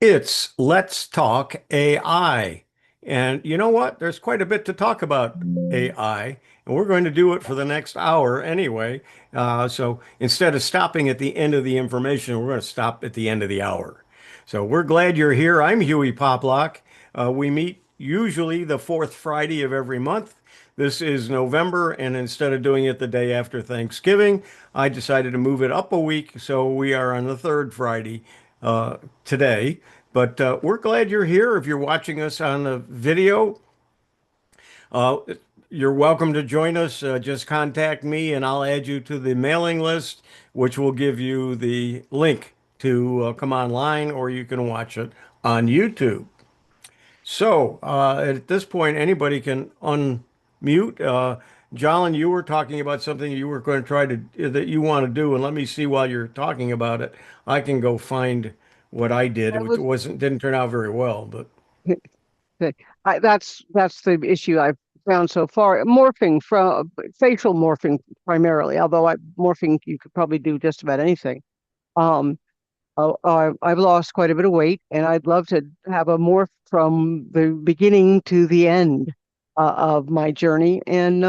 It's Let's Talk AI. And you know what? There's quite a bit to talk about AI, and we're going to do it for the next hour anyway. So instead of stopping at the end of the information, we're going to stop at the end of the hour. So we're glad you're here. I'm Hewie Poplock. We meet usually the fourth Friday of every month. This is November, and instead of doing it the day after Thanksgiving, I decided to move it up a week. So we are on the third Friday today. But we're glad you're here. If you're watching us on the video, uh, you're welcome to join us. Just contact me and I'll add you to the mailing list, which will give you the link to come online, or you can watch it on YouTube. So at this point, anybody can unmute. Jolyn, you were talking about something you were going to try to that you want to do, and let me see while you're talking about it. I can go find what I did. I It was didn't turn out very well, but that's the issue I've found so far. Morphing from facial morphing primarily, although morphing you could probably do just about anything. Um, I've lost quite a bit of weight, and I'd love to have a morph from the beginning to the end of my journey, and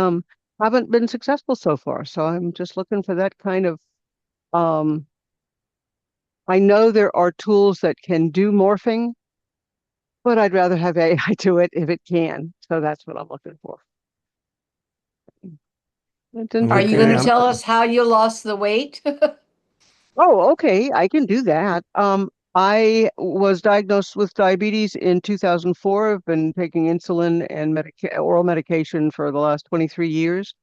haven't been successful so far. So I'm just looking for that kind of. Um, I know there are tools that can do morphing, but I'd rather have AI do it if it can. So that's what I'm looking for. Are you okay. going to tell us how you lost the weight? Oh, okay, I can do that. I was diagnosed with diabetes in 2004. I've been taking insulin and oral medication for the last 23 years.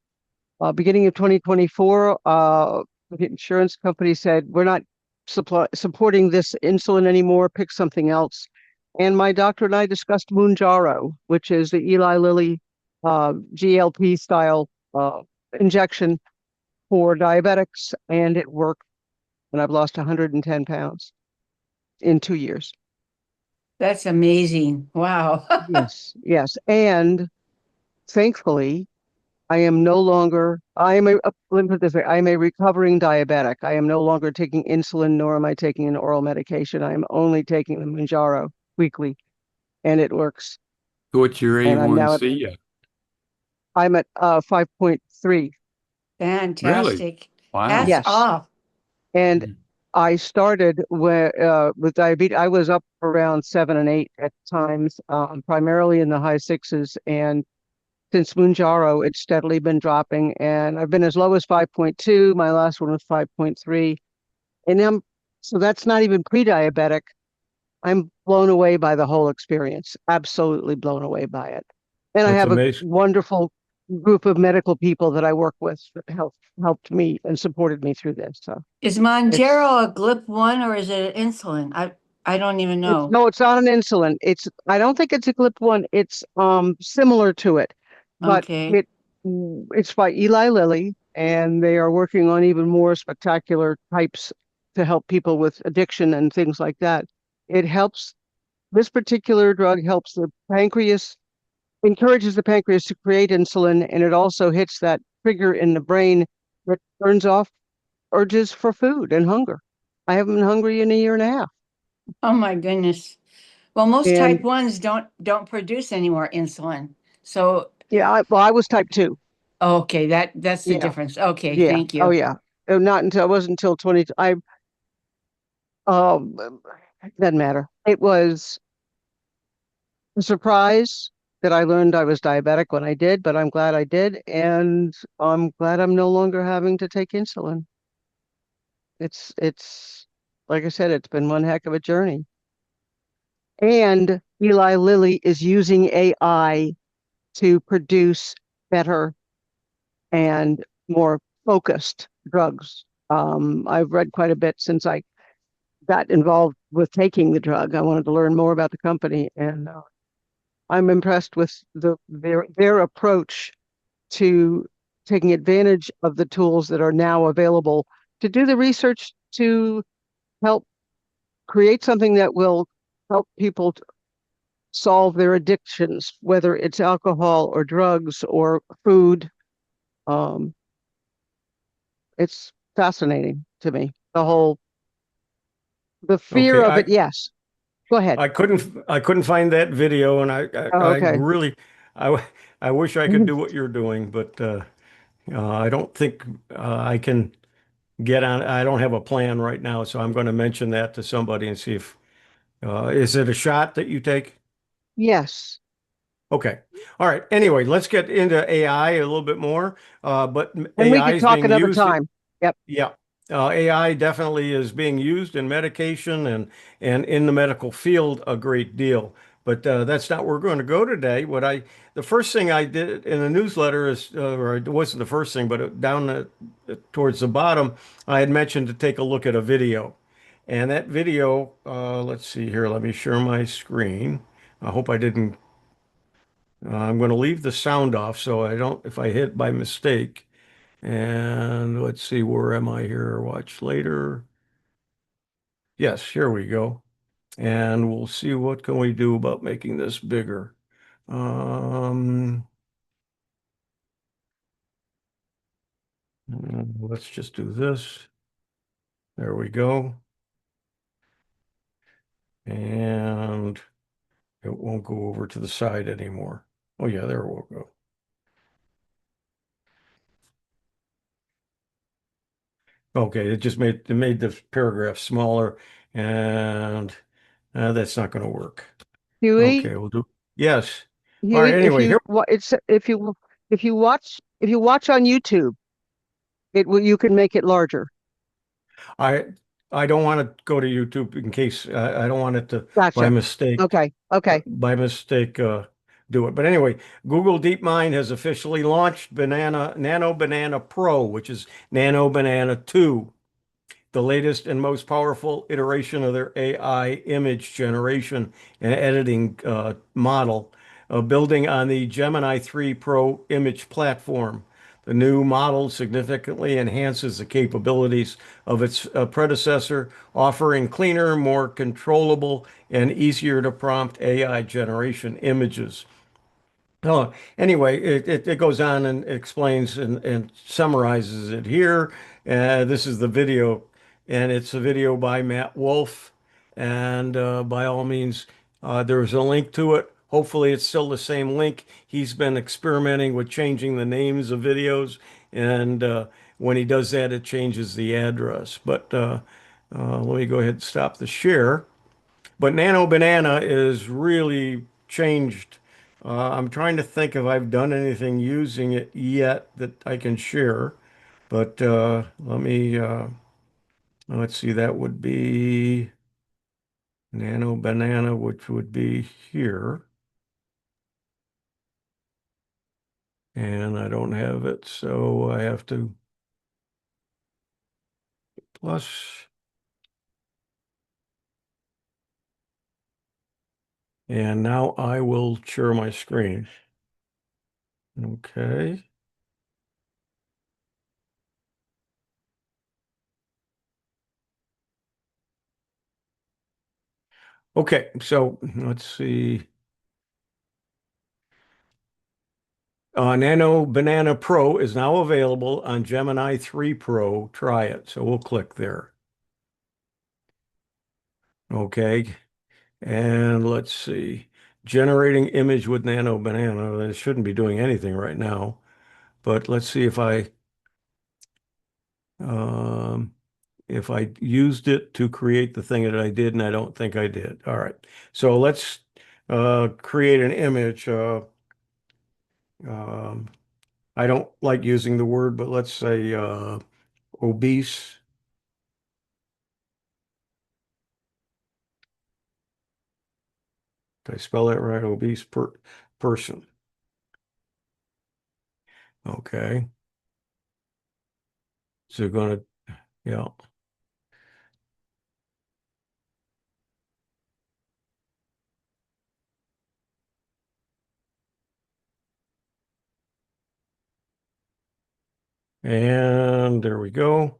Beginning of 2024, the insurance company said, we're not supporting this insulin anymore, pick something else. And my doctor and I discussed Munjaro, which is the Eli Lilly GLP style injection for diabetics, and it worked. And I've lost 110 pounds in 2 years. That's amazing. Wow. Yes, yes. And thankfully, I am no longer, let me put it this way, I am a recovering diabetic. I am no longer taking insulin, nor am I taking an oral medication. I am only taking the Munjaro weekly, and it works. What's your And A1C at? I'm at 5.3. Really? Fantastic. Wow. Hats Yes. off. And Mhm. I started with diabetes. I was up around 7 and 8 at times, primarily in the high sixes. And since Munjaro, it's steadily been dropping. And I've been as low as 5.2. My last one was 5.3. And so that's not even pre-diabetic. I'm blown away by the whole experience. Absolutely blown away by it. And I That's have a amazing. wonderful group of medical people that I work with that helped me and supported me through this. So Is it's Monjaro a GLP-1 or is it an insulin? I don't even it's know. no, it's not an insulin. I don't think it's a GLP-1. It's similar to it, but Okay. it's by Eli Lilly, and they are working on even more spectacular types to help people with addiction and things like that. It helps. This particular drug helps the pancreas, encourages the pancreas to create insulin, and it also hits that trigger in the brain that turns off urges for food and hunger. I haven't been hungry in a year and a half. Oh my goodness. Well, most type And ones don't produce any more insulin. So, yeah, well, I was type 2. okay, that's the Yeah, difference. Okay, yeah. thank Oh, you. yeah. Not until it wasn't until 20. Um, it doesn't matter. It was a surprise that I learned I was diabetic when I did, but I'm glad I did. And I'm glad I'm no longer having to take insulin. It's like I said, it's been one heck of a journey. And Eli Lilly is using AI to produce better and more focused drugs. I've read quite a bit since I got involved with taking the drug. I wanted to learn more about the company, and I'm impressed with their approach to taking advantage of the tools that are now available to do the research to help create something that will help people solve their addictions, whether it's alcohol or drugs or food. Um, it's fascinating to me. The fear Okay, of it, yes. Go ahead. I couldn't find that video, and Oh, I okay. really I wish I could do what you're doing, but I don't think I can get on. I don't have a plan right now, so I'm going to mention that to somebody and see if is it a shot that you take? Yes. Okay. All right. Anyway, let's get into AI a little bit more. But And we AI could is talk being another used. time. Yep. Yeah. AI definitely is being used in medication and in the medical field a great deal. But that's not where we're going to go today. The first thing I did in the newsletter is, or it wasn't the first thing, but towards the bottom, I had mentioned to take a look at a video. And that video, let's see here, let me share my screen. I hope I didn't I'm going to leave the sound off so I don't, if I hit by mistake. And let's see, where am I here? Watch later. Yes, here we go. And we'll see what can we do about making this bigger. Um, let's just do this. There we go. And it won't go over to the side anymore. Oh yeah, there we'll go. Okay, it made the paragraph smaller, and that's not going to work. Huey, Okay, we'll do. Yes. All right. Huey, Anyway, here if you watch on YouTube, it will you can make it larger. I I don't want to go to YouTube in case I don't want it to by Gotcha. mistake Okay. Okay. by mistake do it. But anyway, Google DeepMind has officially launched Nano Banana Pro, which is Nano Banana 2, the latest and most powerful iteration of their AI image generation and editing model, building on the Gemini 3 Pro image platform. The new model significantly enhances the capabilities of its predecessor, offering cleaner, more controllable, and easier to prompt AI generation images. Oh, anyway, it goes on and explains and summarizes it here. This is the video, and it's a video by Matt Wolf. And by all means, there's a link to it. Hopefully, it's still the same link. He's been experimenting with changing the names of videos, and when he does that, it changes the address. But let me go ahead and stop the share. But Nano Banana is really changed. I'm trying to think if I've done anything using it yet that I can share. But let's see, that would be Nano Banana, which would be here. And I don't have it, so I have to plus. And now I will share my screen. Okay. Okay, so let's see. Nano Banana Pro is now available on Gemini 3 Pro. Try it. So we'll click there. Okay. And let's see. Generating image with Nano Banana. It shouldn't be doing anything right now. But let's see um, if I used it to create the thing that I did, and I don't think I did. All right. So let's create an image. Um, I don't like using the word, but let's say obese. Did I spell that right? Obese person. Okay. So going to, yeah. And there we go.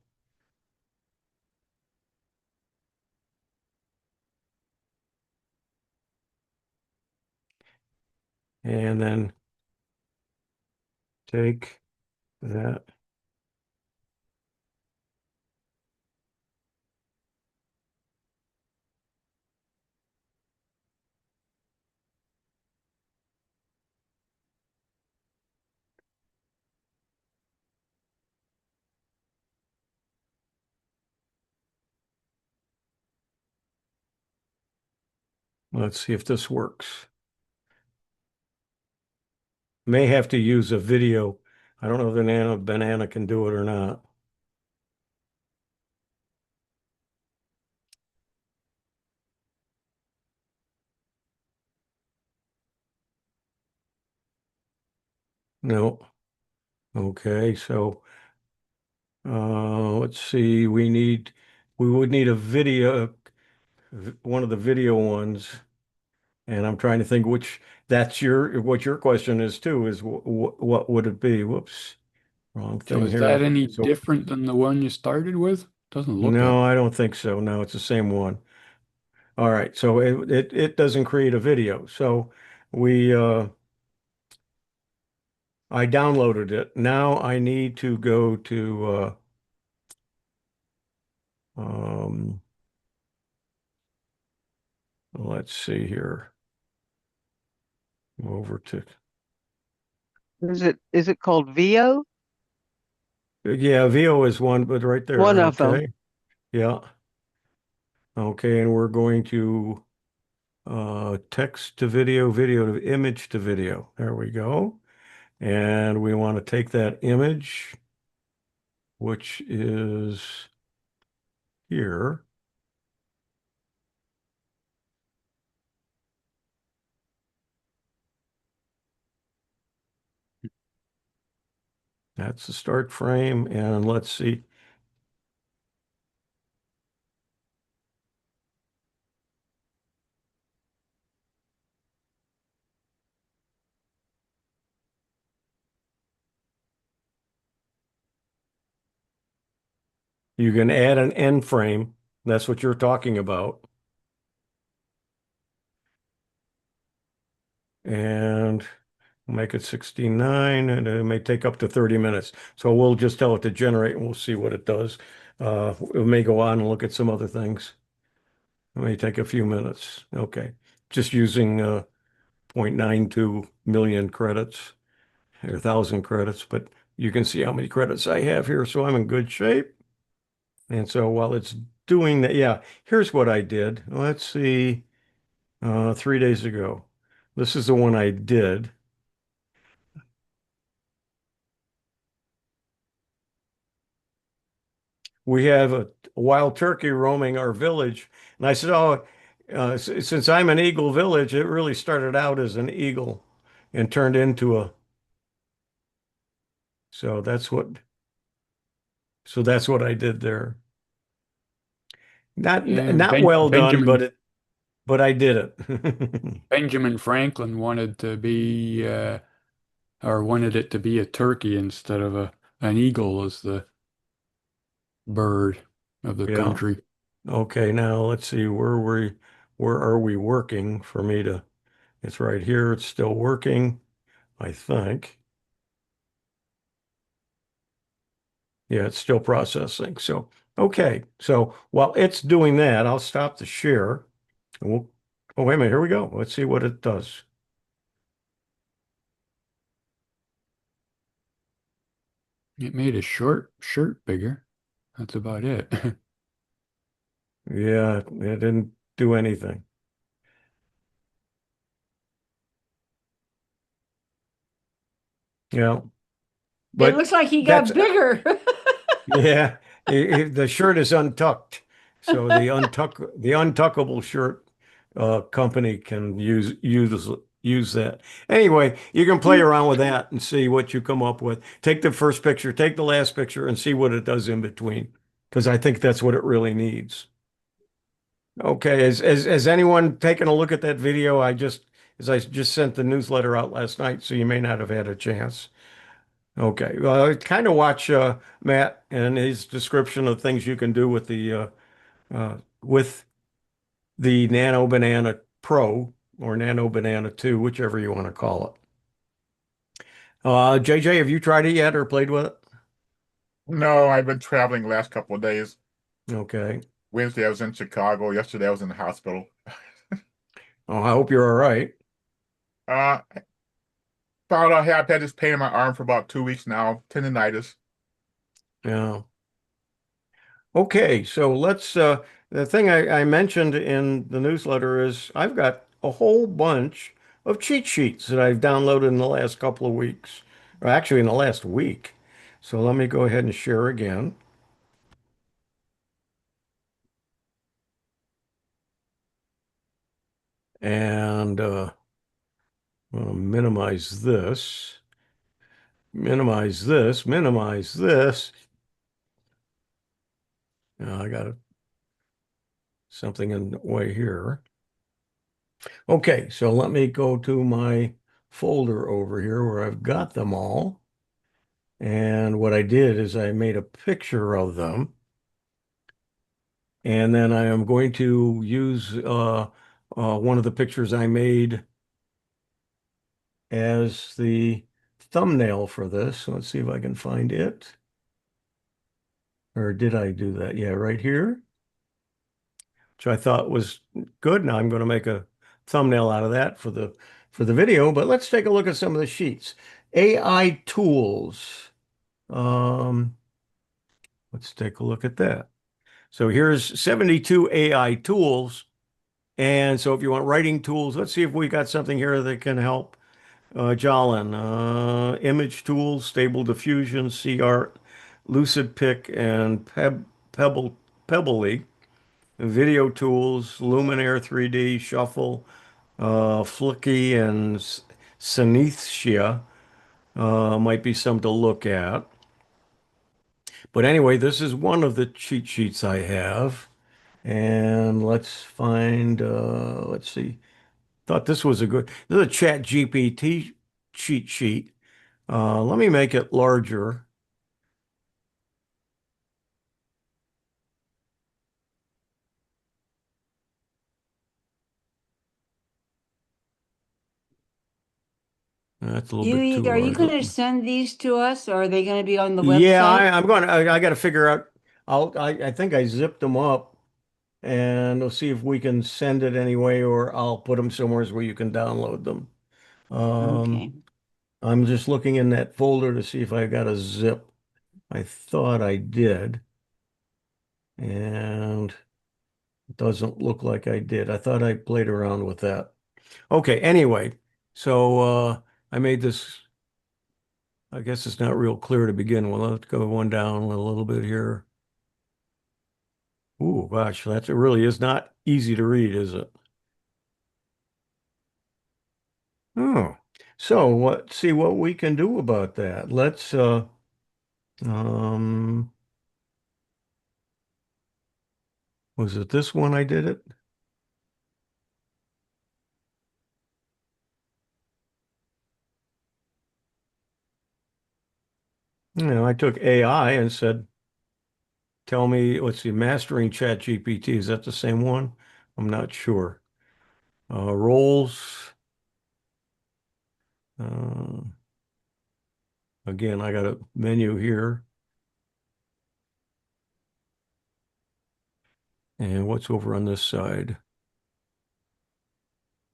And then take that. Let's see if this works. May have to use a video. I don't know if the Nano Banana can do it or not. No. Okay, so let's see. We would need a video, one of the video ones. And I'm trying to think which what your question is too, is what would it be? Whoops, wrong So thing is that here. any So different than the one you started with? Doesn't look it. no, I don't think so. No, it's the same one. All right, so it doesn't create a video. So we I downloaded it. Now I need to go to um let's see here. Over to Is it called VO? yeah, VO is one, but right One there. of them. Okay. Yeah. Okay, and we're going to text to video, video to image to video. There we go. And we want to take that image, which is here. That's the start frame. And let's see. You can add an end frame. That's what you're talking about. And make it 69, and it may take up to 30 minutes. So we'll just tell it to generate and we'll see what it does. It may go on and look at some other things. It may take a few minutes. Okay. Just using 0.92 million credits or 1,000 credits, but you can see how many credits I have here. So I'm in good shape. And so while it's doing that, yeah, here's what I did. Let's see, 3 days ago. This is the one I did. We have a wild turkey roaming our village. And I said, oh, since I'm an eagle village, it really started out as an eagle and turned into a, so that's what, so that's what I did there. Not Yeah, not well done, Benjamin but I did it. Benjamin Franklin wanted to be or wanted it to be a turkey instead of an eagle as the bird of the Yeah. country. Okay, now let's see where are we working for me to, it's right here. It's still working, I think. Yeah, it's still processing. So, okay. So while it's doing that, I'll stop the share. And we'll, oh, wait a minute. Here we go. Let's see what it does. It made a short shirt bigger. That's about it. Yeah, it didn't do anything. Yeah, it but looks like he that's, got bigger. yeah, the shirt is untucked. So the untuckable shirt company can use that. Anyway, you can play around with that and see what you come up with. Take the first picture, take the last picture, and see what it does in between, because I think that's what it really needs. Okay, has anyone taken a look at that video? As I just sent the newsletter out last night, so you may not have had a chance. Okay, well, I kind of watch Matt and his description of things you can do with the Nano Banana Pro or Nano Banana 2, whichever you want to call it. JJ, have you tried it yet or played with it? No, I've been traveling the last couple of days. Okay. Wednesday I was in Chicago. Yesterday I was in the hospital. Oh, I hope you're all right. Uh, I have had this pain in my arm for about 2 weeks now, tendonitis. Yeah. Okay, so let's the thing I mentioned in the newsletter is I've got a whole bunch of cheat sheets that I've downloaded in the last couple of weeks, or actually in the last week. So let me go ahead and share again. And I'm going to minimize this. I got something in the way here. Okay, so let me go to my folder over here where I've got them all. And what I did is I made a picture of them. And then I am going to use one of the pictures I made as the thumbnail for this. So let's see if I can find it. Or did I do that? Yeah, right here, which I thought was good. Now I'm going to make a thumbnail out of that for the video. But let's take a look at some of the sheets. AI tools. Um, let's take a look at that. So here's 72 AI tools. And so if you want writing tools, let's see if we got something here that can help. Jolin, image tools, stable diffusion, CArt, lucid pick, and pebbly. Video tools, Luminaire 3D, Shuffle, Flicky, and Synestia might be some to look at. But anyway, this is one of the cheat sheets I have. And let's find, let's see. Thought this was this is a ChatGPT cheat sheet. Let me make it larger. That's a little bit You, too are you large. going to send these to us or are they going to be on the Yeah, website? I'm going to, I got to figure out, I think I zipped them up and we'll see if we can send it anyway, or I'll put them somewhere where you can download them. Okay. I'm just looking in that folder to see if I got a zip. I thought I did, and it doesn't look like I did. I thought I played around with that. Okay, anyway, so I made this, I guess it's not real clear to begin with. Let's go one down a little bit here. Ooh, gosh, it really is not easy to read, is it? Oh, so let's see what we can do about that. Um, was it this one I did it? I took AI and said, tell me, let's see, mastering ChatGPT. Is that the same one? I'm not sure. Roles. Uh, again, I got a menu here. And what's over on this side?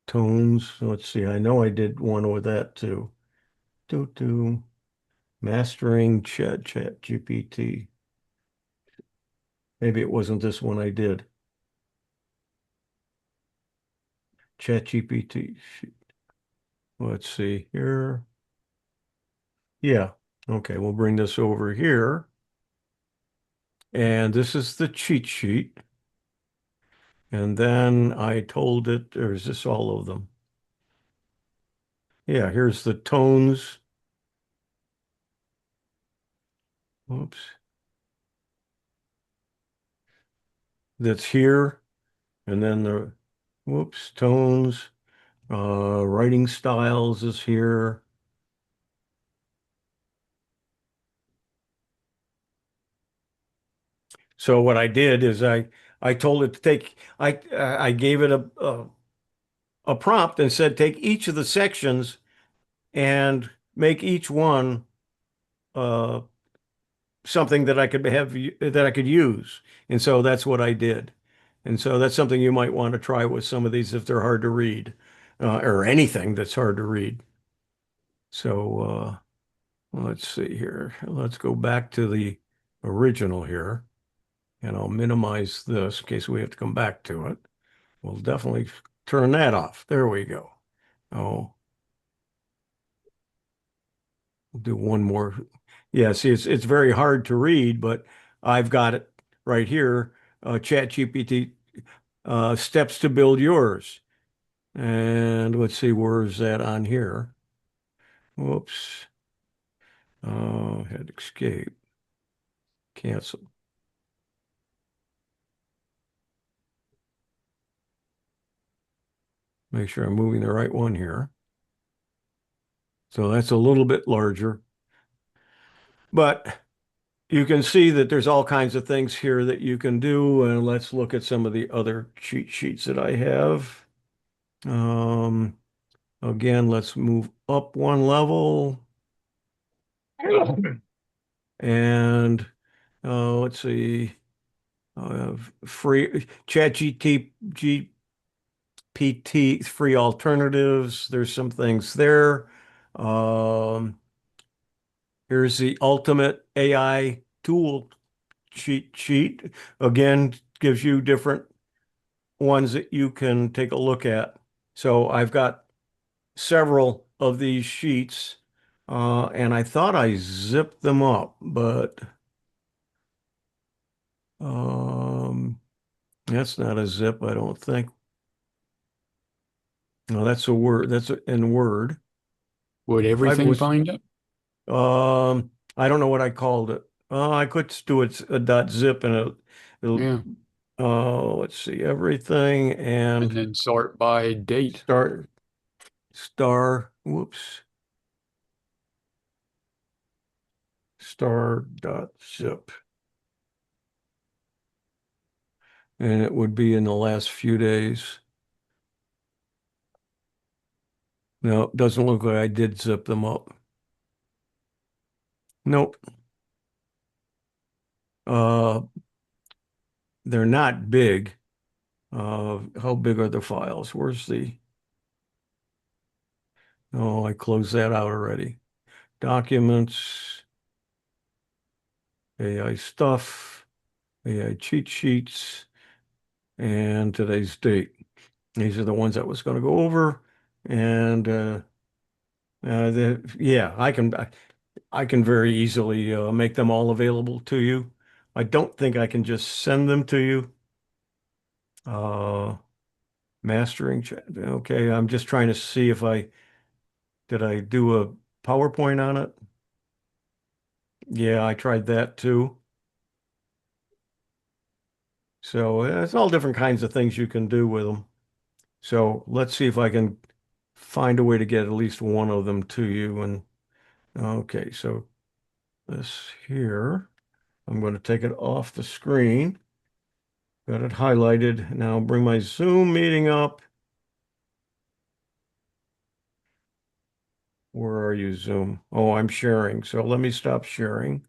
Tones. Let's see. I know I did one with that too. Do mastering chat GPT. Maybe it wasn't this one I did. Chat GPT. Let's see here. Yeah. Okay, we'll bring this over here. And this is the cheat sheet. And then I told it, or is this all of them? Yeah, here's the tones. Oops. That's here. And then the, whoops, tones. Writing styles is here. So what I did is I told it to take, I gave it a prompt and said, take each of the sections and make each one uh, something that I could that I could use. And so that's what I did. And so that's something you might want to try with some of these if they're hard to read, or anything that's hard to read. So let's see here. Let's go back to the original here. And I'll minimize this in case we have to come back to it. We'll definitely turn that off. There we go. Oh, we'll do one more. Yeah, see, it's very hard to read, but I've got it right here. ChatGPT steps to build yours. And let's see, where is that on here? Whoops. Hit escape. Cancel. Make sure I'm moving the right one here. So that's a little bit larger. But you can see that there's all kinds of things here that you can do. And let's look at some of the other cheat sheets that I have. Again, let's move up one level. And let's see. Free ChatGPT free alternatives. There's some things there. Um, Here's the ultimate AI tool cheat sheet. Again, gives you different ones that you can take a look at. So I've got several of these sheets, and I thought I zipped them up, but that's not a zip, I don't think. No, that's a Word. That's in Word. Would I everything was, find it? I don't know what I called it. I could do it a dot zip and it'll Yeah. let's see, everything And and then sort by date. start whoops, star dot zip. And it would be in the last few days. No, it doesn't look like I did zip them up. Nope. Uh, they're not big. How big are the files? Where's the, oh, I closed that out already. Documents, AI stuff, AI cheat sheets, and today's date. These are the ones I was going to go over. And yeah, I can very easily make them all available to you. I don't think I can just send them to you. Uh, Mastering chat. Okay, I'm just trying to see if did I do a PowerPoint on it? Yeah, I tried that too. So it's all different kinds of things you can do with them. So let's see if I can find a way to get at least one of them to you. And okay, so this here, I'm going to take it off the screen. Got it highlighted. Now bring my Zoom meeting up. Where are you, Zoom? Oh, I'm sharing. So let me stop sharing.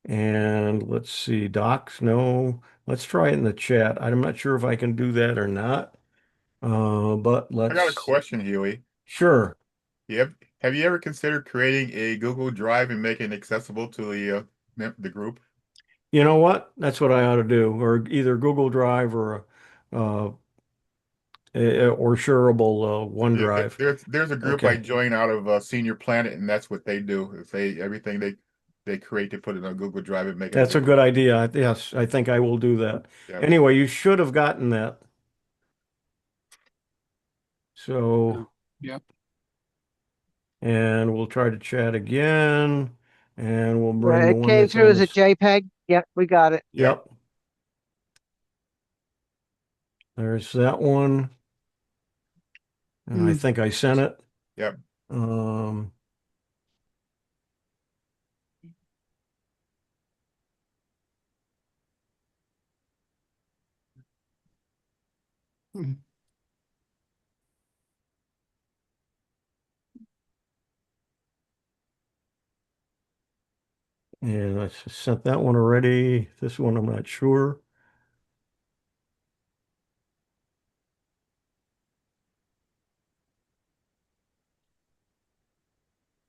And let's see, docs. No, let's try it in the chat. I'm not sure if I can do that or not. But I got a let's, question, Huey. sure. Yep. Have you ever considered creating a Google Drive and making it accessible to the group? You know what? That's what I ought to do, or either Google Drive uh, or shareable OneDrive. There's a group I Okay, joined out of Senior Planet, and that's what they do. Is everything they create, they put it on Google Drive and make it that's a available. good idea. Yes, I think I will do that. Yeah. Anyway, you should have gotten that. So, Yep. and we'll try to chat again, and we'll Yeah, bring the it one came that's through on as a this. JPEG. Yep, we got it. Yeah. Yep, there's that one. And I Hmm. think I sent it. Yep. Um, and I sent that one already. This one, I'm not sure.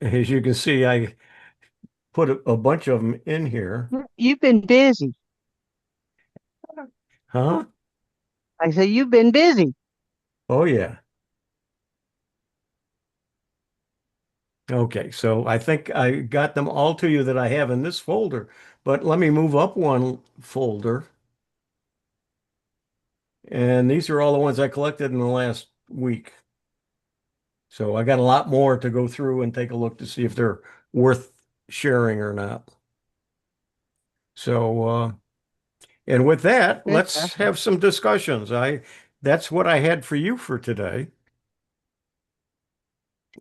As you can see, put a bunch of them in here. You've been busy. Huh? I say you've been busy. Oh, yeah. Okay, so I think I got them all to you that I have in this folder, but let me move up one folder. And these are all the ones I collected in the last week. So I got a lot more to go through and take a look to see if they're worth sharing or not. So, and with that, let's Fantastic. have some discussions. That's what I had for you for today.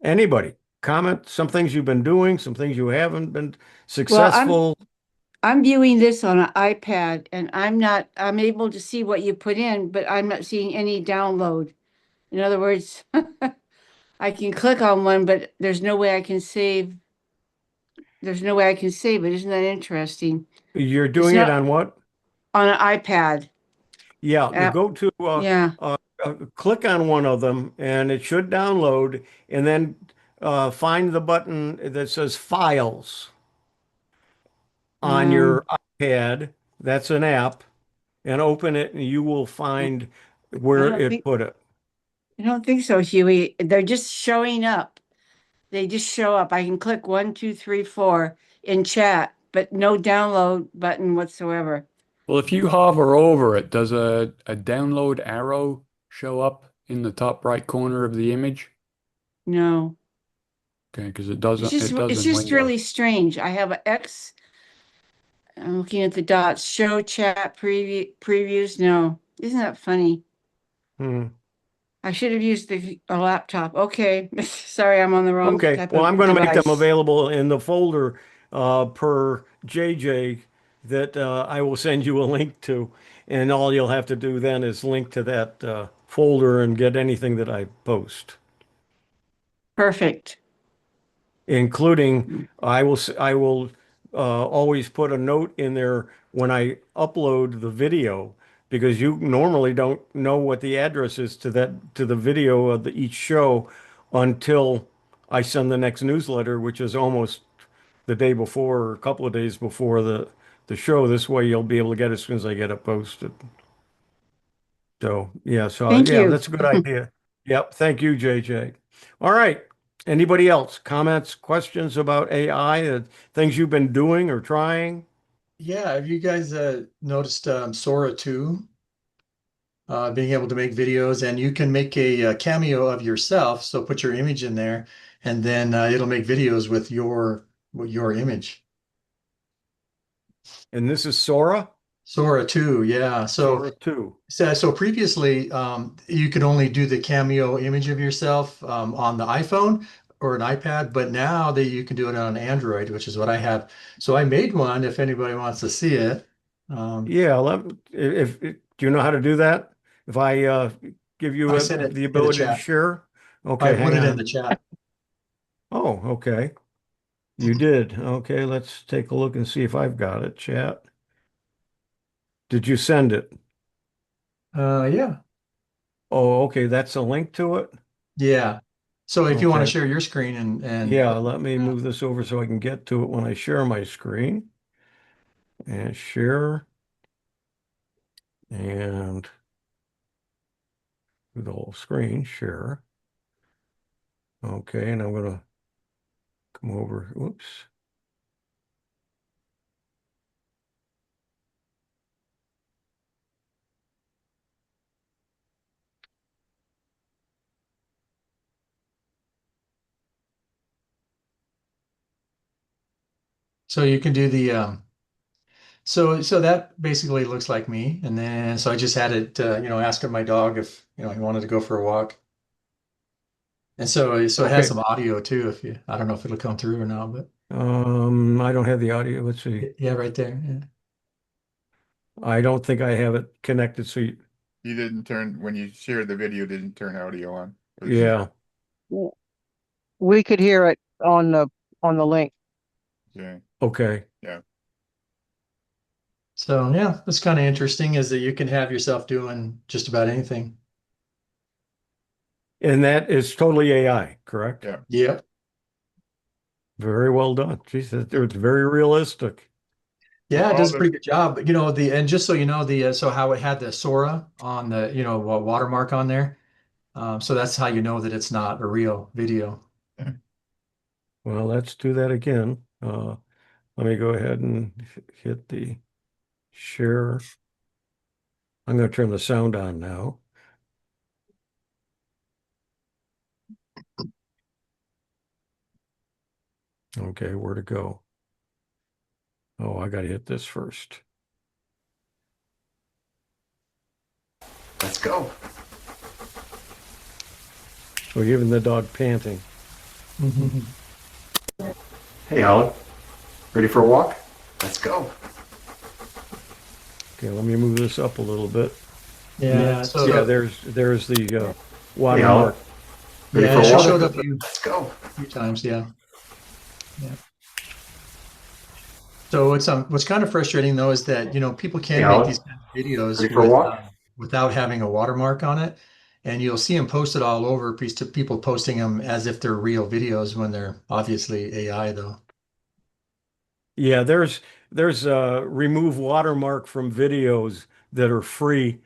Anybody comment some things you've been doing, some things you haven't been Well, successful. I'm viewing this on an iPad and I'm able to see what you put in, but I'm not seeing any download. In other words, I can click on one, but there's no way I can save. There's no way I can save it. Isn't that interesting? You're It's doing it not on what? on an iPad Yeah, app. go to Yeah. click on one of them and it should download, and then find the button that says Files on Um, your iPad. That's an app, and open it, and you will find I where don't it think put it. I don't think so, Huey. They're just showing up. They just show up. I can click 1, 2, 3, 4 in chat, but no download button whatsoever. Well, if you hover over it, does a download arrow show up in the top right corner of the image? No. Okay, because it It's doesn't just it does it's in just Windows. really strange. I have an X. I'm looking at the dots. Show chat previews. No. Isn't that funny? Hmm. I should have used a laptop. Okay. Sorry, I'm on the wrong Okay, type well, of I'm going to make them device. available in the folder per JJ that I will send you a link to. And all you'll have to do then is link to that folder and get anything that I post, Perfect. including I will always put a note in there when I upload the video, because you normally don't know what the address is to the video of each show until I send the next newsletter, which is almost the day before or a couple of days before the show. This way you'll be able to get it as soon as I get it posted. So yeah, Thank yeah, you. that's a good idea. Yep, thank you, JJ. All right. Anybody else? Comments, questions about AI, things you've been doing or trying? Yeah, have you guys noticed Sora 2 being able to make videos, and you can make a cameo of yourself, so put your image in there, and then it'll make videos with your image. And this is Sora? Sora 2, yeah. Sora 2. So previously, you could only do the cameo image of yourself on the iPhone or an iPad, but now that you can do it on Android, which is what I have. So I made one if anybody wants to see it. Yeah, do you know how to do that? If I give you I sent it the in the ability to chat. share? I Okay, put hang it in the on. chat. Oh, okay. You did. Okay, let's take a look and see if I've got it, chat. Did you send it? Yeah. Oh, okay, that's a link to it? Yeah. So if you want to Okay. share your screen and Yeah, let me move this over so I can get to it when I share my screen. And share and do the whole screen, share. Okay, and I'm gonna come over. Whoops. so you can do the so that basically looks like me. And then so I just had it asking my dog if he wanted to go for a walk. And so it has Okay. some audio too, if you I don't know if it'll come through or not, but I don't have the audio. Let's see. yeah, right there. Yeah. I don't think I have it connected. So You didn't turn when you shared the video, didn't turn audio on. yeah. We could hear it on the link. Yeah. Okay. Yeah. So yeah, that's kind of interesting is that you can have yourself doing just about anything. And that is totally AI, correct? Yeah. Yep. Very well done. Jeez, it's very realistic. Yeah, it all does a the pretty good job. But, and just so you know, so how it had the Sora on the, watermark on there. So that's how you know that it's not a real video. Well, let's do that again. Let me go ahead and hit the share. I'm going to turn the sound on now. Okay, where to go? Oh, I got to hit this first. Let's go. We're giving the dog panting. Hey, Alan. Ready for a walk? Let's go. Okay, let me move this up a little bit. Yeah. So yeah, there's the Hey, Alan. watermark. Ready Yeah, for it a walk? showed up Let's go. a few times. Yeah. Yeah. So what's kind of frustrating though is that people Hey, can make Alan. these kind of videos Ready for a walk? without having a watermark on it, and you'll see them posted all over. People posting them as if they're real videos when they're obviously AI though. Yeah, there's a remove watermark from videos that are free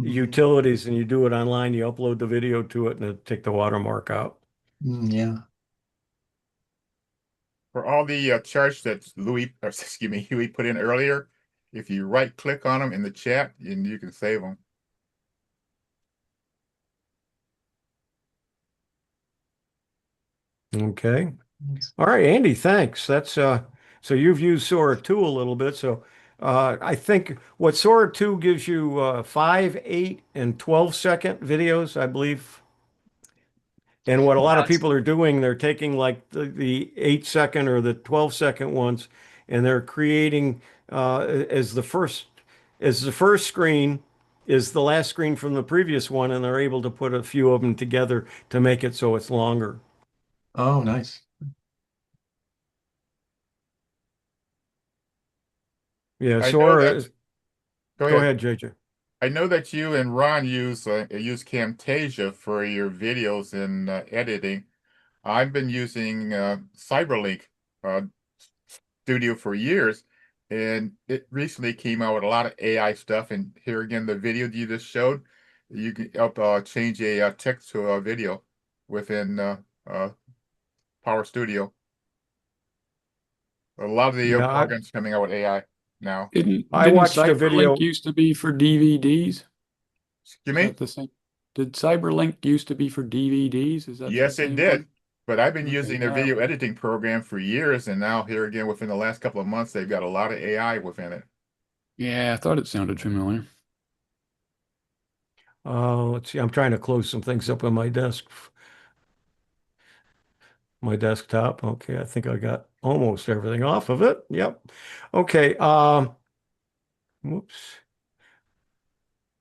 utilities, and you do it online. You upload the video to it, and it take the watermark out. Yeah. for all the charts that Huey put in earlier, if you right click on them in the chat, and you can save them. Okay. All right, Andy, thanks. That's so you've used Sora 2 a little bit. So I think what Sora 2 gives you 5, 8, and 12-second videos, I believe. And what a lot of people are doing, they're taking like the 8-second or the 12-second ones, and they're creating as the first screen is the last screen from the previous one, and they're able to put a few of them together to make it so it's longer. Oh, nice. Yeah, I know Sora. that. Go Go ahead. ahead, JJ. I know that you and Ron use Camtasia for your videos and editing. I've been using Cyberlink uh, Studio for years, and it recently came out with a lot of AI stuff. And here again, the video you just showed, you can help change a text to a video within Power Studio. A lot of the Yeah, programs coming out with AI now. Didn't I didn't watched a Cyberlink video. used to be for DVDs? Excuse Is me? that the same? Did Cyberlink used to be for DVDs? Is that the Yes, it same did. one? But I've been Okay, using their now video editing program for years, and now here again, within the last couple of months, they've got a lot of AI within it. yeah, I thought it sounded familiar. Let's see. I'm trying to close some things up on my desktop. Okay, I think I got almost everything off of it. Yep. Okay. Whoops.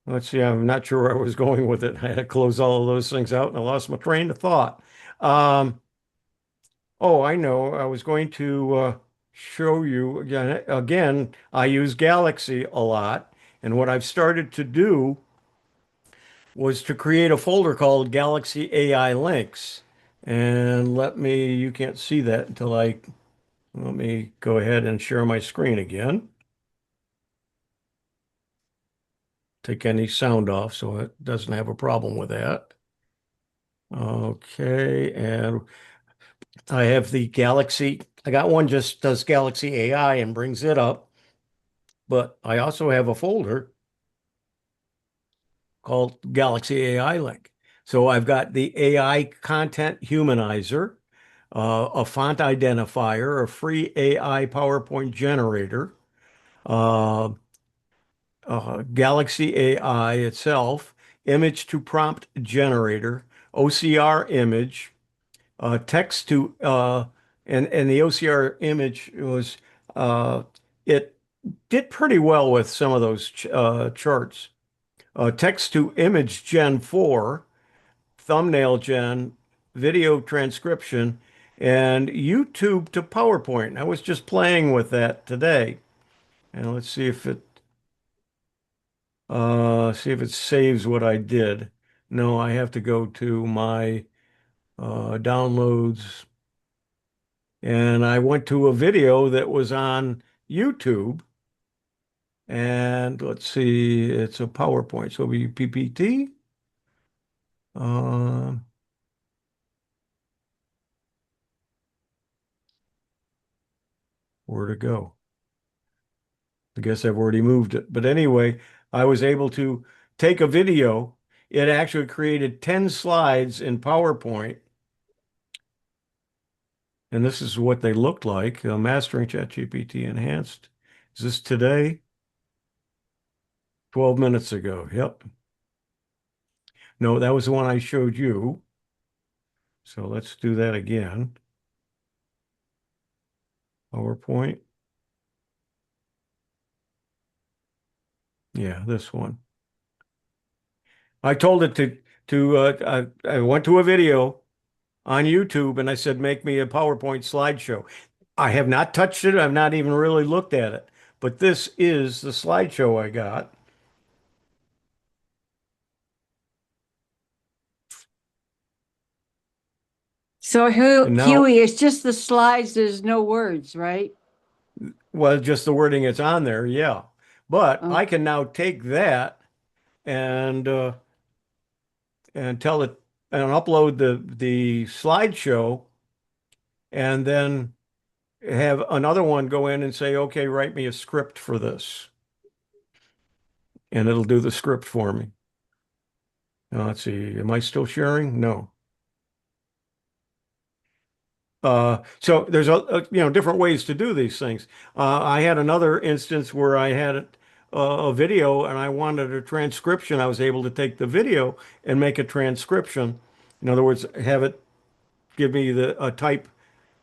Let's see. I'm not sure where I was going with it. I had to close all of those things out, and I lost my train of thought. Um, oh, I know. I was going to show you again. Again, I use Galaxy a lot, and what I've started to do was to create a folder called Galaxy AI Links. And you can't see that until let me go ahead and share my screen again. Take any sound off so it doesn't have a problem with that. Okay, and I have the Galaxy. I got one just does Galaxy AI and brings it up, but I also have a folder called Galaxy AI Link. So I've got the AI content humanizer, a font identifier, a free AI PowerPoint generator, uh, Galaxy AI itself, image to prompt generator, OCR image, text to, and the OCR image was, it did pretty well with some of those charts. Text to image Gen 4, thumbnail gen, video transcription, and YouTube to PowerPoint. I was just playing with that today. And let's see if it saves what I did. No, I have to go to my downloads. And I went to a video that was on YouTube. And let's see, it's a PowerPoint. So it'll be PPT. Where to go? I guess I've already moved it. But anyway, I was able to take a video. It actually created 10 slides in PowerPoint. And this is what they looked like. Mastering ChatGPT Enhanced. Is this today? 12 minutes ago. Yep. No, that was the one I showed you. So let's do that again. PowerPoint. Yeah, this one. I told it I went to a video on YouTube and I said, make me a PowerPoint slideshow. I have not touched it. I've not even really looked at it, but this is the slideshow I got. So And now, Huey, it's just the slides, there's no words, right? well, just the wording it's on there, yeah. But Oh. I can now take that and tell it and upload the slideshow and then have another one go in and say, okay, write me a script for this. And it'll do the script for me. Now, let's see, am I still sharing? No. So there's different ways to do these things. I had another instance where I had a video and I wanted a transcription. I was able to take the video and make a transcription. In other words, have it give me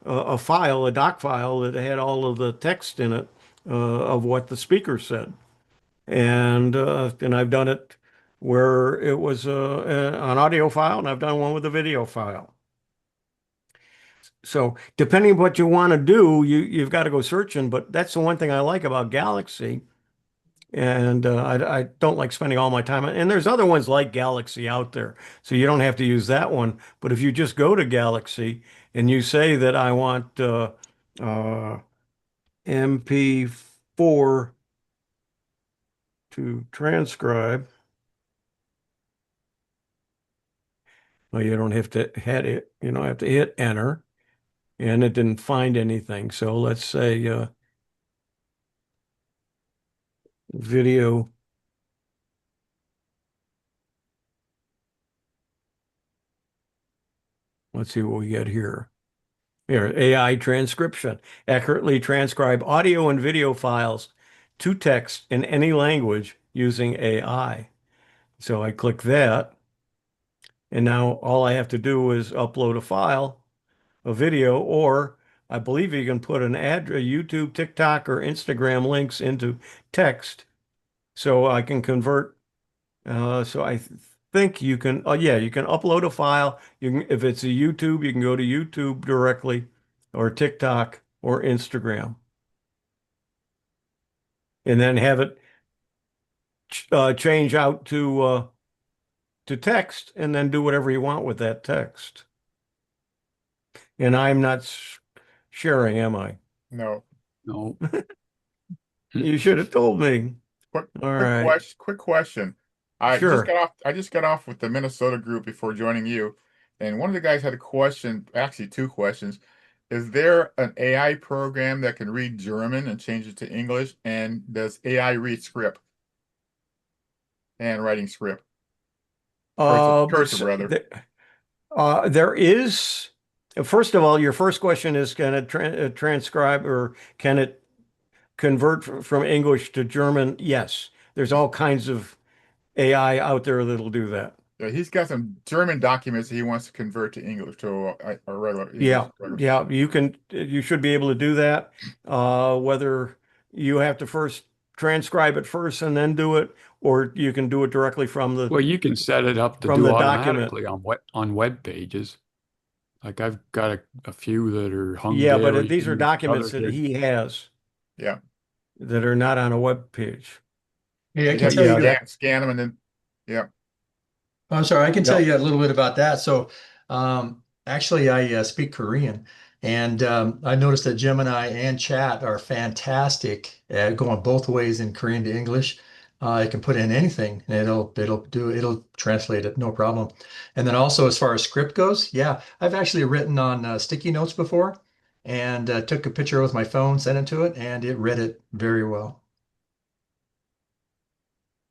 a file, a doc file that had all of the text in it of what the speaker said. And I've done it where it was an audio file, and I've done one with a video file. So depending on what you want to do, you've got to go searching. But that's the one thing I like about Galaxy. And I don't like spending all my time on, and there's other ones like Galaxy out there. So you don't have to use that one. But if you just go to Galaxy and you say that I want MP4 to transcribe, well, you don't have to hit it, you don't have to hit enter, and it didn't find anything. So let's say video. Let's see what we get here. Here, AI transcription. Accurately transcribe audio and video files to text in any language using AI. So I click that. And now all I have to do is upload a file, a video, or I believe you can put an address, YouTube, TikTok, or Instagram links into text. So I can convert. So I think you can, yeah, you can upload a file. You can, if it's a YouTube, you can go to YouTube directly, or TikTok, or Instagram, and then have it change out to text, and then do whatever you want with that text. And I'm not sharing, am I? No. No. You should have told me. Quick, All right. quick question. I Sure. just got off with the Minnesota group before joining you, and one of the guys had a question, actually two questions. Is there an AI program that can read German and change it to English? And does AI read script? And writing script? Cursor, rather. There is, first of all, your first question is, can it transcribe, or can it convert from English to German? Yes. There's all kinds of AI out there that'll do that. Yeah, he's got some German documents that he wants to convert to English, to a regular English. Yeah, yeah, you should be able to do that. Whether you have to first transcribe it first and then do it, or you can do it directly from the Well, you can set it up to from do the document. automatically on web pages. Like I've got a few that are Yeah, but Hungarian, these are documents other that he has Yeah. that are not on a web page. Hey, I You can have tell to you. scan them and then, yeah. I'm sorry, I can tell Yep. you a little bit about that. So, actually, I speak Korean, And I noticed that Gemini and Chat are fantastic at going both ways in Korean to English. I can put in anything and it'll translate it, no problem. And then also as far as script goes, yeah, I've actually written on sticky notes before and took a picture with my phone, sent it to it, and it read it very well.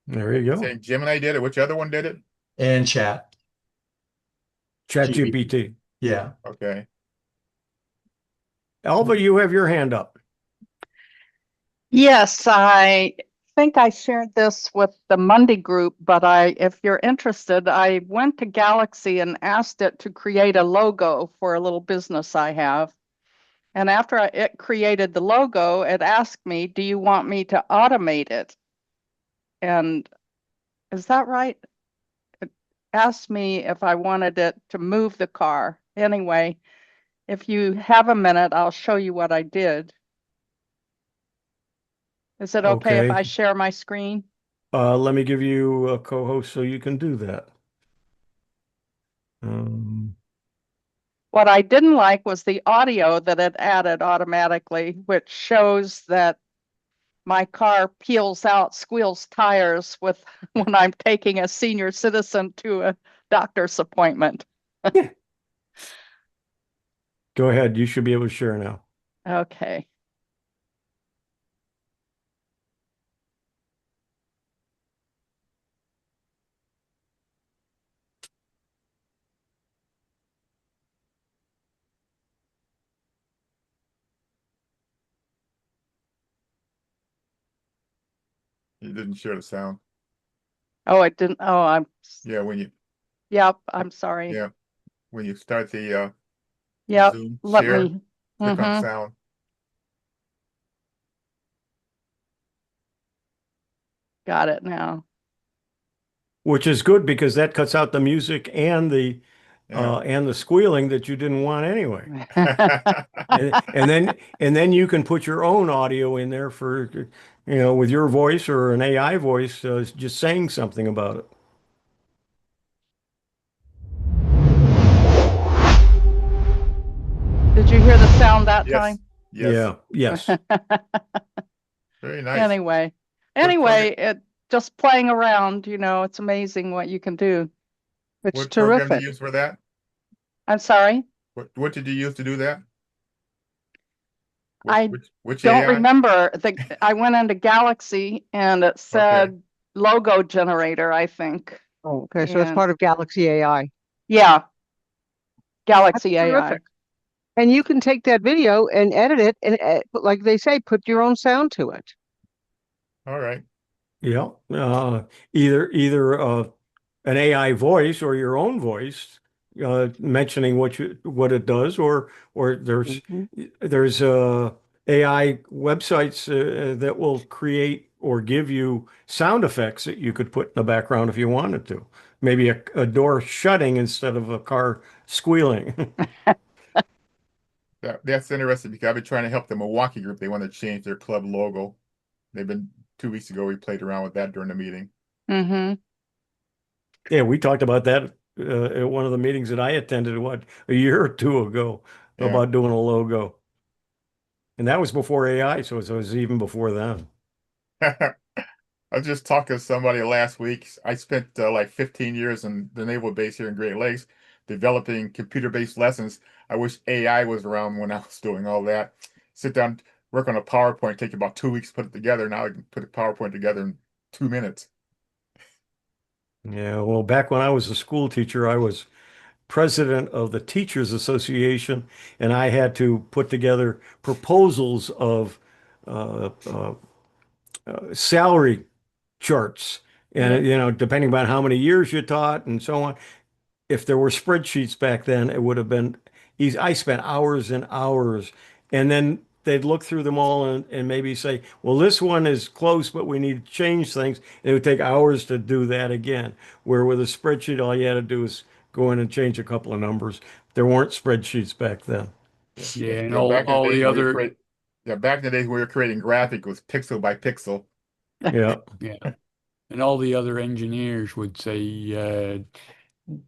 There you go. Saying Gemini did it. Which other one did it? And Chat, ChatGPT. yeah. Okay. Alva, you have your hand up. Yes, I think I shared this with the Monday group, but if you're interested, I went to Galaxy and asked it to create a logo for a little business I have. And after it created the logo, it asked me, do you want me to automate it? And is that right? It asked me if I wanted it to move the car. Anyway, if you have a minute, I'll show you what I did. Is it okay if I Okay. share my screen? Let me give you a co-host so you can do that. What I didn't like was the audio that it added automatically, which shows that my car peels out, squeals tires with when I'm taking a senior citizen to a doctor's appointment. Go ahead. You should be able to share now. Okay. You didn't share the sound. Oh, I didn't. Oh, Yeah, when you yep, I'm sorry. yeah, when you start the Yep, Zoom let share, me. click on Mhm. sound. Got it now. Which is good because that cuts out the music and the squealing that you didn't want anyway. And then you can put your own audio in there for, with your voice or an AI voice, just saying something about it. Did you hear the sound that Yes. time? Yes. Yeah. Yes. Very nice. Anyway, program- it just playing around, it's amazing what you can do. It's What program did terrific. you use for that? I'm sorry. What did you use to do that? I Which don't AI? remember. I went into Galaxy and it said logo generator, I think. Oh, okay. So it's And part of Galaxy AI. yeah, That's Galaxy AI. terrific. And you can take that video and edit it and, like they say, put your own sound to it. All right. Yeah. Either an AI voice or your own voice, mentioning what it does, or there's Mhm. there's AI websites that will create or give you sound effects that you could put in the background if you wanted to. Maybe a door shutting instead of a car squealing. That's interesting because I've been trying to help the Milwaukee group. They want to change their club logo. They've been 2 weeks ago. We played around with that during the meeting. Mm-hmm. Yeah, we talked about that at one of the meetings that I attended, a year or two ago, Yeah. about doing a logo. And that was before AI, so it was even before then. I was just talking to somebody last week. I spent like 15 years in the naval base here in Great Lakes developing computer-based lessons. I wish AI was around when I was doing all that. Sit down, work on a PowerPoint, take about 2 weeks to put it together. Now I can put a PowerPoint together in 2 minutes. Yeah, well, back when I was a school teacher, I was president of the Teachers Association, and I had to put together proposals of uh, uh, salary charts. And, depending on how many years you taught and so on, if there were spreadsheets back then, it would have been easy. I spent hours and hours, and then they'd look through them all and maybe say, well, this one is close, but we need to change things. It would take hours to do that again. Where with a spreadsheet, all you had to do is go in and change a couple of numbers. There weren't spreadsheets back then. Yeah, and Back in all the days the where you other back in the days where we were creating graphic was pixel by pixel. Yeah. yeah, and all the other engineers would say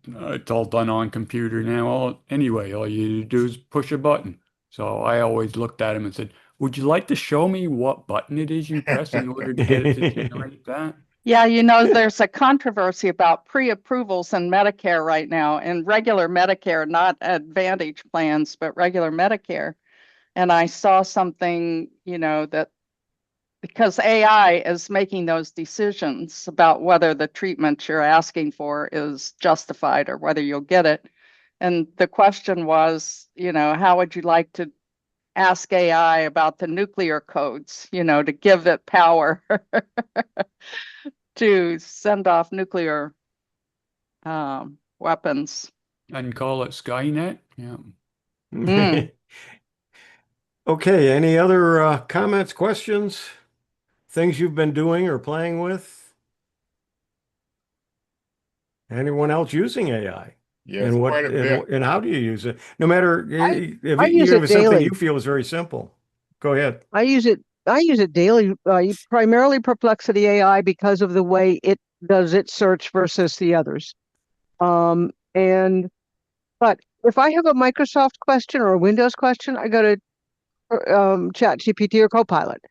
it's all done on computer now. Anyway, all you do is push a button. So I always looked at him and said, "Would you like to show me what button it is you press in order to get it to generate that?" Yeah, there's a controversy about pre-approvals in Medicare right now, in regular Medicare, not Advantage plans, but regular Medicare. And I saw something, that because AI is making those decisions about whether the treatment you're asking for is justified or whether you'll get it. And the question was, how would you like to ask AI about the nuclear codes, to give it power to send off nuclear weapons? And call it Skynet? Yeah. Mm. Okay, any other comments, questions, things you've been doing or playing with? Anyone else using AI? Yes, And quite a bit. and how do you use it? No matter I use even if it it's something daily. you feel is very simple. Go ahead. I use it daily, primarily Perplexity AI because of the way it does its search versus the others. And but if I have a Microsoft question or a Windows question, I go to ChatGPT or Copilot.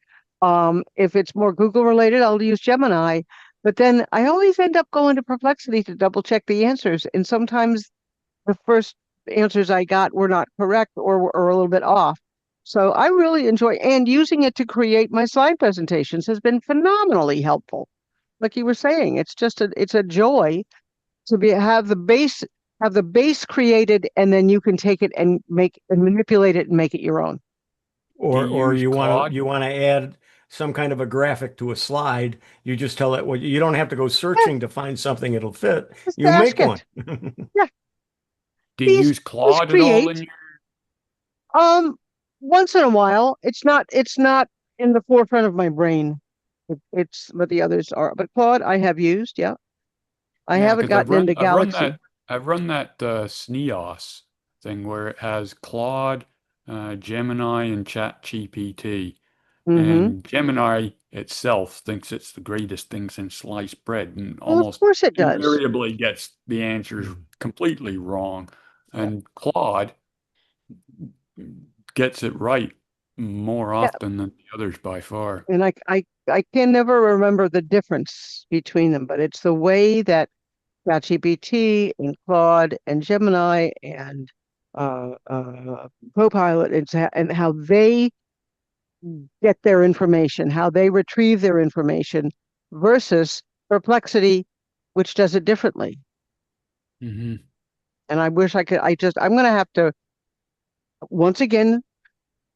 If it's more Google related, I'll use Gemini. But then I always end up going to Perplexity to double check the answers. And sometimes the first answers I got were not correct or a little bit off. So I really enjoy, and using it to create my slide presentations has been phenomenally helpful. Like you were saying, it's a joy to have the base created, and then you can take it and manipulate it and make it your own. Do you Or use Claude? you want to add some kind of a graphic to a slide. You just tell it what you don't have to go Yeah, searching to find something it'll fit. just You make ask one. it. Yeah, Do you please, use please Claude at all in create. your Um, Once in a while, it's not in the forefront of my brain. It's what the others are. But Claude, I have used. Yeah, I Yeah, haven't because gotten into Galaxy. I've run that SNEOS thing where it has Claude, Gemini, and ChatGPT. Mm-hmm. And Gemini itself thinks it's the greatest thing since sliced bread and Well, of almost course it does. invariably gets the answers completely wrong. Yeah, And Claude gets it right more yeah. often than the others by far. And I can never remember the difference between them, but it's the way that ChatGPT and Claude and Gemini and Copilot and how they get their information, how they retrieve their information versus Perplexity, which does it differently. Hmm. And I wish I could, I'm going to have to once again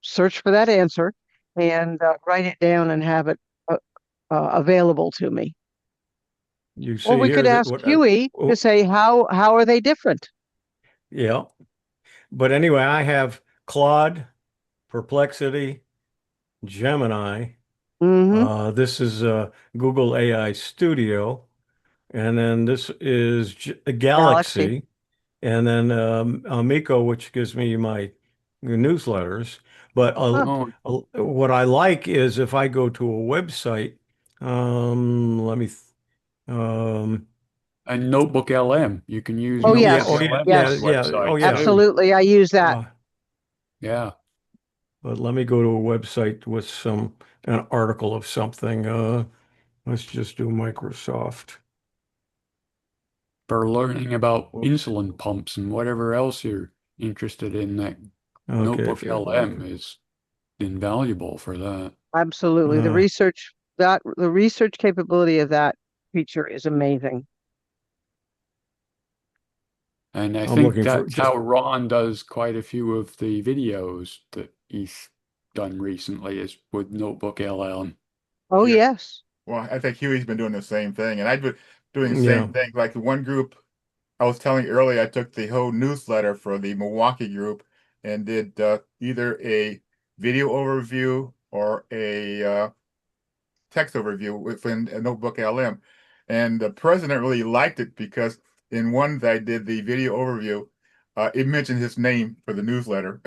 search for that answer and write it down and have it available to me. You Or see we could here that ask what Huey to say, how are they different? yeah. But anyway, I have Claude, Perplexity, Gemini. Mm-hmm. This is Google AI Studio, and then this is Galaxy. Galaxy, and then Amico, which gives me my newsletters. But Huh. Oh, what I like is if I go to a website, let me, um, and Notebook LM. You can use Oh, yeah, Notebook oh yes. yeah, LM yeah, for Yes. yeah, oh websites yeah. too. Absolutely. I use that. Uh, Yeah. but let me go to a website with an article of something. Let's just do Microsoft. For learning about Whoops. insulin pumps and whatever else you're interested in, that Okay, Notebook LM is invaluable for that. Absolutely. uh, The research capability of that feature is amazing. And I I'm think looking for that's just how Ron does quite a few of the videos that he's done recently is with Notebook LM. Oh, Yeah. yes. Well, I think Huey's been doing the same thing, and I've been doing the yeah. same thing. Like the one group I was telling you earlier, I took the whole newsletter for the Milwaukee group and did either a video overview or a text overview within a Notebook LM. And the president really liked it because in one that I did the video overview, it mentioned his name for the newsletter.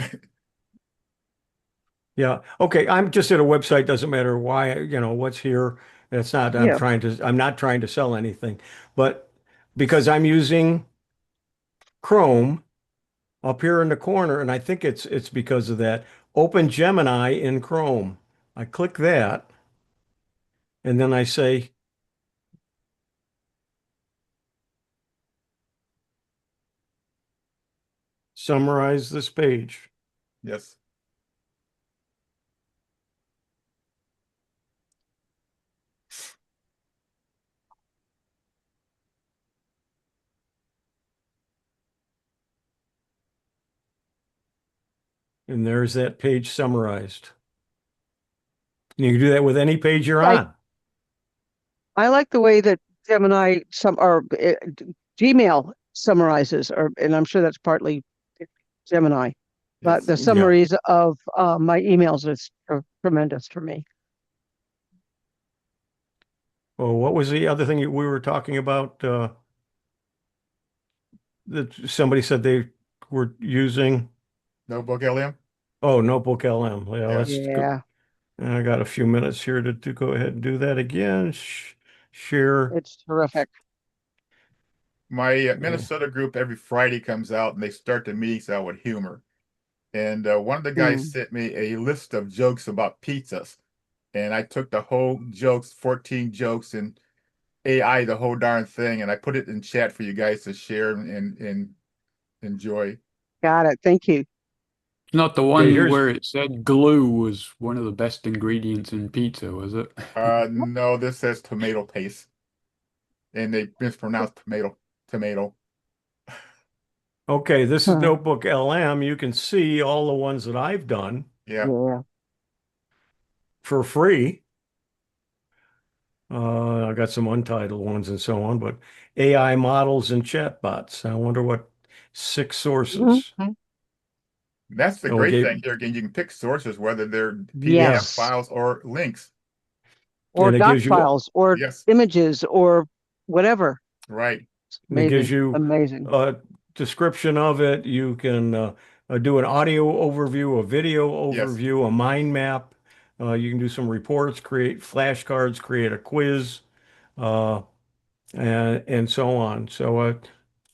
Yeah. Okay. I'm just at a website. Doesn't matter why, what's here. That's not, Yeah. I'm not trying to sell anything, but because I'm using Chrome, up here in the corner, and I think it's because of that. Open Gemini in Chrome. I click that, and then I say, summarize this page. Yes. And there's that page summarized. You can do that with any page you're I- on. I like the way that Gemini Gmail summarizes, and I'm sure that's partly Gemini, but Yes. the summaries of my emails is tremendous for me. Well, what was the other thing we were talking about? That somebody said they were using. Notebook LM. Oh, Notebook LM. Yeah, Yeah. let's go. Yeah, I got a few minutes here to go ahead and do that again. Share. it's terrific. My Minnesota group every Friday comes out and they start the meetings out with humor. And one of the guys sent me a list of jokes about pizzas. And I took the whole jokes, 14 jokes, and AI the whole darn thing. And I put it in chat for you guys to share and enjoy. Got it. Thank you. Not the Okay, one where it said glue was one of the best ingredients in pizza, was it? No, this says tomato paste. And they mispronounced tomato. Okay, this is Huh. Notebook LM. You can see all the ones that I've done Yeah. Yeah. for free. I got some untitled ones and so on, but AI models and chatbots. I wonder what 6 sources. Mhm. That's the great thing here. Again, you can pick sources, whether they're PDF Yes. files or links. Or And it doc gives you files or Yes, images or whatever. right. It's and it gives amazing. you Amazing. a description of it. You can do an audio overview, a video Yes. overview, a mind map. You can do some reports, create flashcards, create a quiz, uh, and so on. So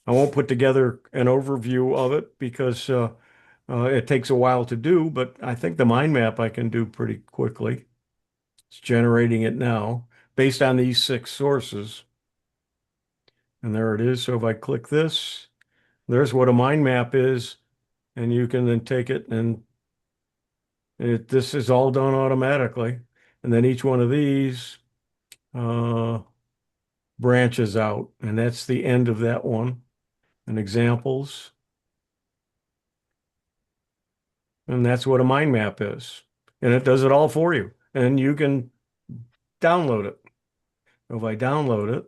I won't put together an overview of it because it takes a while to do, but I think the mind map I can do pretty quickly. It's generating it now based on these 6 sources. And there it is. So if I click this, there's what a mind map is, and you can then take it and this is all done automatically. And then each one of these uh, branches out, and that's the end of that one. And examples, and that's what a mind map is. And it does it all for you. And you can download it. If I download it,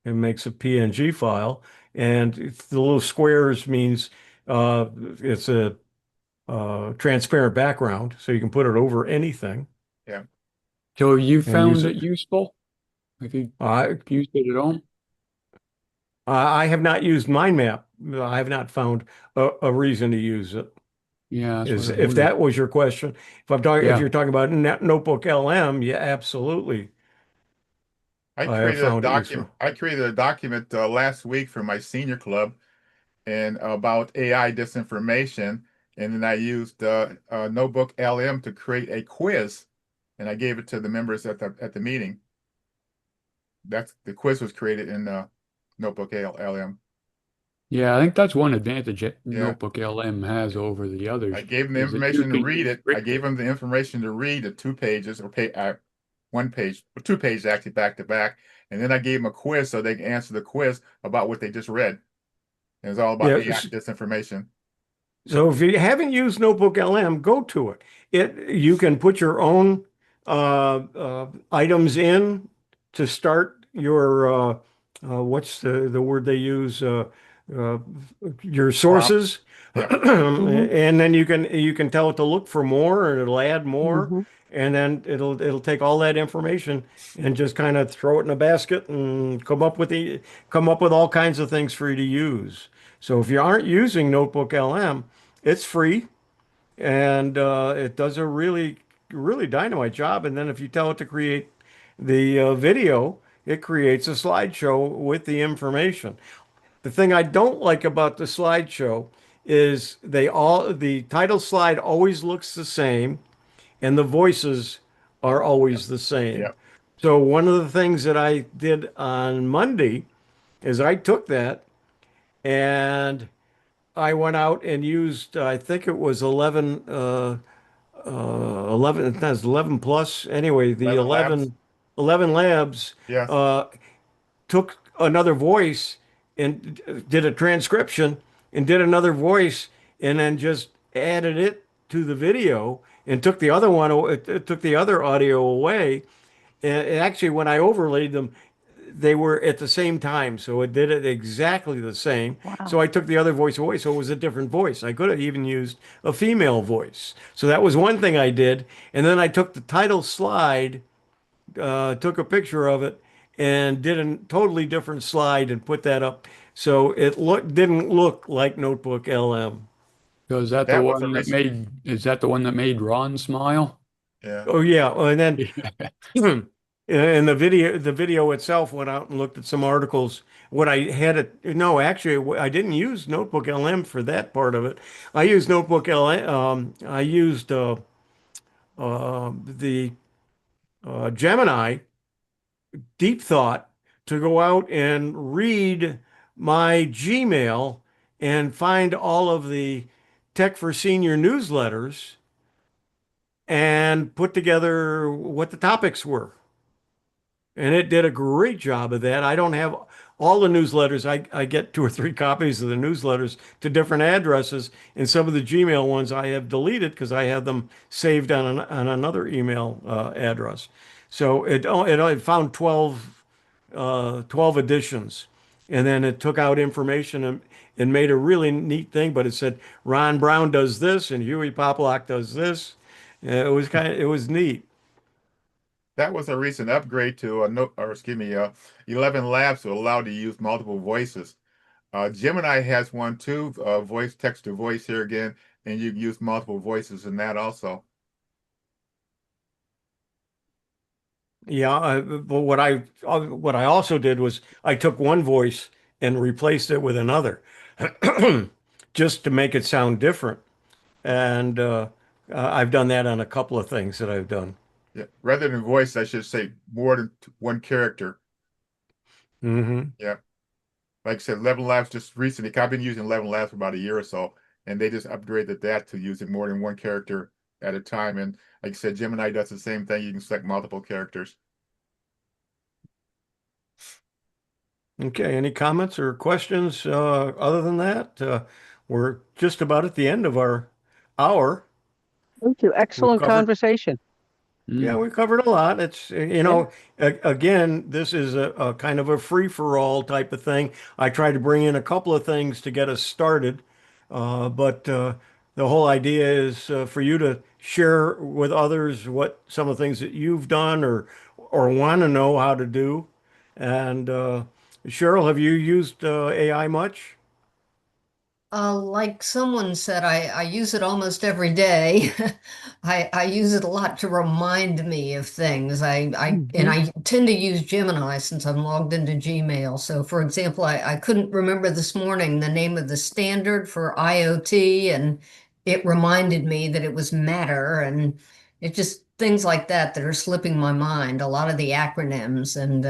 it makes a PNG file, and the little squares means it's a transparent background, so you can put it over anything. Yeah. So you And use found it. it useful? Have you I used it at all? I have not used mind map. I have not found a reason to use it. Yeah, that's Is what I if wondered. that was your question. If I'm talking, if Yeah. you're talking about Notebook LM, yeah, absolutely. I I have created a found it document. useful. I created a document last week for my senior club and about AI disinformation. And then I used Notebook LM to create a quiz, and I gave it to the members at the meeting. That's the quiz was created in Notebook LM. Yeah, I think that's one advantage that Yeah. Notebook LM has over the others I gave them the is that you information to can read it. I restrict gave it. them the information to read the 2 pages or one page, or 2 pages actually back to back. And then I gave them a quiz so they can answer the quiz about what they just read. And it's all about Yeah. AI disinformation. So if you haven't used Notebook LM, go to it. You can put your own items in to start your what's the word they use uh, your Prompts. sources, Yeah. Mhm. and then you can tell it to look for more, and it'll add more, Mhm. and then it'll take all that information and just kind of throw it in a basket and come up with all kinds of things for you to use. So if you aren't using Notebook LM, it's free and it does a really dynamite job. And then if you tell it to create the video, it creates a slideshow with the information. The thing I don't like about the slideshow is the title slide always looks the same and the voices are always the same. Yeah. So one of the things that I did on Monday is I took that and I went out and used, I think it was 11, that's 11 plus. Anyway, the 11 labs. 11 labs Yes. took another voice and did a transcription and did another voice and then just added it to the video and took the other one, it took the other audio away. And actually, when I overlaid them, they were at the same time. So it did it exactly the same. So Wow. I took the other voice away. So it was a different voice. I could have even used a female voice. So that was one thing I did. And then I took the title slide, took a picture of it, and did a totally different slide and put that up. So it didn't look like Notebook LM. So is that the That was a one that recent. made, is that the one that made Ron smile? Yeah. Oh yeah, and then and the video itself went out and looked at some articles. What I had it, no, actually, I didn't use Notebook LM for that part of it. I used Notebook LM. I used the Gemini Deep Thought to go out and read my Gmail and find all of the Tech for Senior newsletters and put together what the topics were. And it did a great job of that. I don't have all the newsletters. I get 2 or 3 copies of the newsletters to different addresses. And some of the Gmail ones I have deleted because I have them saved on another email address. So it found 12 editions. And then it took out information and made a really neat thing. But it said Ron Brown does this and Hewie Poplock does this. It was neat. That was a recent upgrade to a note, or excuse me, 11 labs to allow to use multiple voices. Gemini has one too, voice text to voice here again, and you can use multiple voices in that also. Yeah, but what I also did was I took one voice and replaced it with another, just to make it sound different. And I've done that on a couple of things that I've done. Yeah, rather than voice, I should say more than one character. Hmm. Yeah, like I said, 11 labs just recently. I've been using 11 labs for about a year or so, and they just upgraded that to using more than one character at a time. And like I said, Gemini does the same thing. You can select multiple characters. Okay, any comments or questions other than that? We're just about at the end of our hour. Thank you. We've Excellent covered conversation. Yeah, Mm. we covered a lot. It's, Yeah. again, this is a kind of a free-for-all type of thing. I tried to bring in a couple of things to get us started, but the whole idea is for you to share with others what some of the things that you've done or want to know how to do. And Cheryl, have you used AI much? Like someone said, I use it almost every day. I use it a lot to remind me of things. And Mhm. I tend to use Gemini since I'm logged into Gmail. So for example, I couldn't remember this morning the name of the standard for IoT, and it reminded me that it was Matter, and it just things like that that are slipping my mind, a lot of the acronyms, and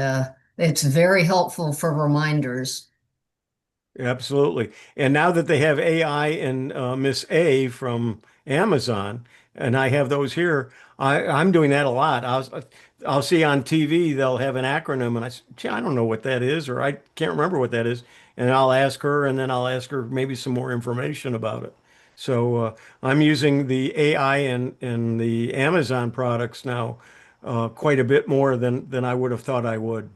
it's very helpful for reminders. Absolutely. And now that they have AI and Miss A from Amazon, and I have those here, I'm doing that a lot. I'll see on TV they'll have an acronym, and gee, I don't know what that is, or I can't remember what that is, and I'll ask her, and then I'll ask her maybe some more information about it. So I'm using the AI and the Amazon products now quite a bit more than I would have thought I would.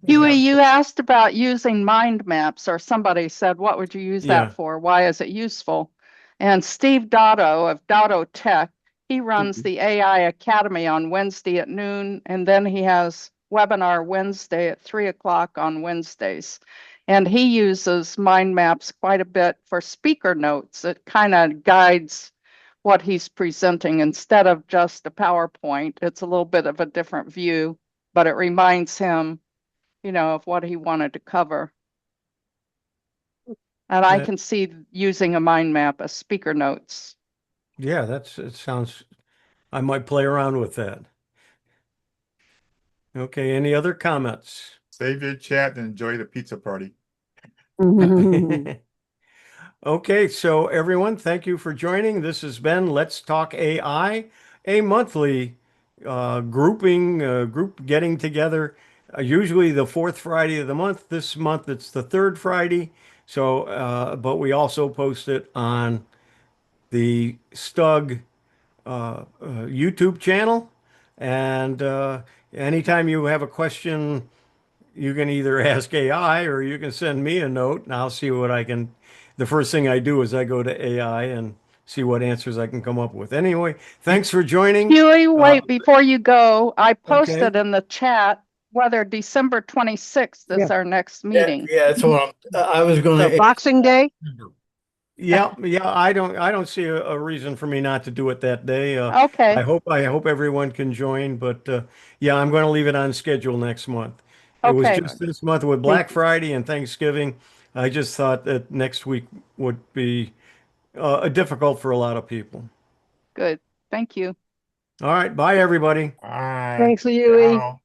Huey, Yeah. you asked about using mind maps, or somebody said, what would you use that Yeah. for? Why is it useful? And Steve Dotto of Dotto Tech, he runs the AI Academy on Wednesday at noon, and then he has webinar Wednesday at 3 o'clock on Wednesdays. And he uses mind maps quite a bit for speaker notes. It kind of guides what he's presenting instead of just a PowerPoint. It's a little bit of a different view, but it reminds him of what he wanted to cover. And I That- can see using a mind map as speaker notes. Yeah, it sounds, I might play around with that. Okay, any other comments? Save your chat and enjoy the pizza party. Okay, so everyone, thank you for joining. This has been Let's Talk AI, a monthly group getting together, usually the fourth Friday of the month. This month it's the third Friday. So, but we also post it on the Stug YouTube channel. And anytime you have a question, you can either ask AI or you can send me a note and I'll see what I can. The first thing I do is I go to AI and see what answers I can come up with. Anyway, thanks for joining. Huey, wait, before you go, I okay. posted in the chat whether December 26th is Yeah. our next meeting. Yeah, that's what I was going So to. Boxing Day? Yeah, I don't see a reason for me not to do it that day. Okay, I hope everyone can join, but yeah, I'm going to leave it on schedule next month. It was okay, just this month with Black Friday and Thanksgiving. I just thought that next week would be difficult for a lot of people. good. Thank you. All right, bye everybody. Bye. Thanks, Huey. Ciao.